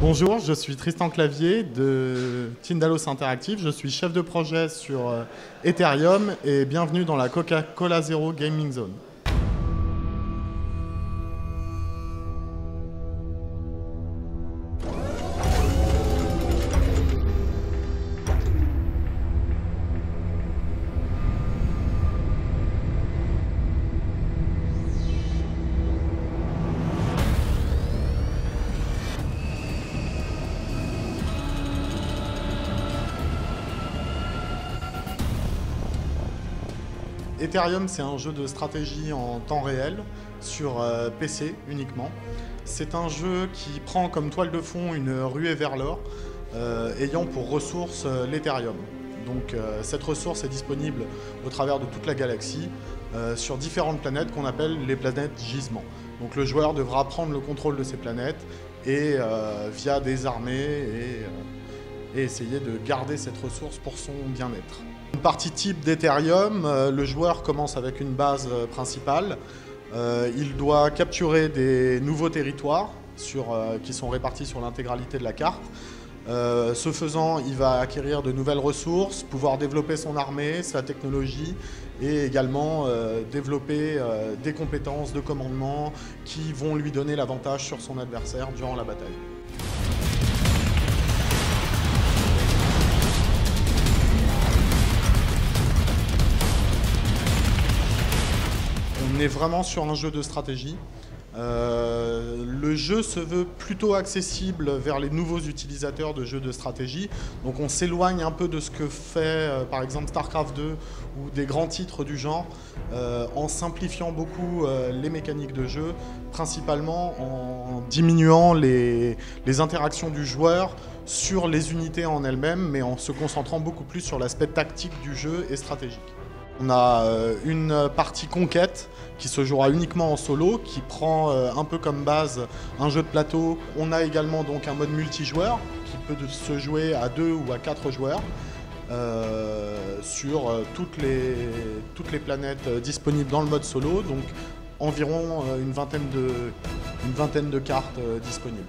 Bonjour, je suis Tristan Clavier de Tindalos Interactive. Je suis chef de projet sur Ethereum et bienvenue dans la Coca-Cola Zero Gaming Zone. Ethereum, c'est un jeu de stratégie en temps réel sur PC uniquement. C'est un jeu qui prend comme toile de fond une ruée vers l'or, ayant pour ressource l'Ethereum. Donc cette ressource est disponible au travers de toute la galaxie sur différentes planètes qu'on appelle les planètes gisements. Donc le joueur devra prendre le contrôle de ces planètes et via des armées et essayer de garder cette ressource pour son bien-être. Une partie type d'Ethereum, le joueur commence avec une base principale. Il doit capturer des nouveaux territoires qui sont répartis sur l'intégralité de la carte. Ce faisant, il va acquérir de nouvelles ressources, pouvoir développer son armée, sa technologie et également développer des compétences de commandement qui vont lui donner l'avantage sur son adversaire durant la bataille. On est vraiment sur un jeu de stratégie. Le jeu se veut plutôt accessible vers les nouveaux utilisateurs de jeux de stratégie. Donc on s'éloigne un peu de ce que fait par exemple StarCraft 2 ou des grands titres du genre en simplifiant beaucoup les mécaniques de jeu, principalement en diminuant les interactions du joueur sur les unités en elles-mêmes, mais en se concentrant beaucoup plus sur l'aspect tactique du jeu et stratégique. On a une partie conquête qui se jouera uniquement en solo, qui prend un peu comme base un jeu de plateau. On a également donc un mode multijoueur qui peut se jouer à 2 ou à 4 joueurs sur toutes les planètes disponibles dans le mode solo, donc environ une vingtaine de cartes disponibles.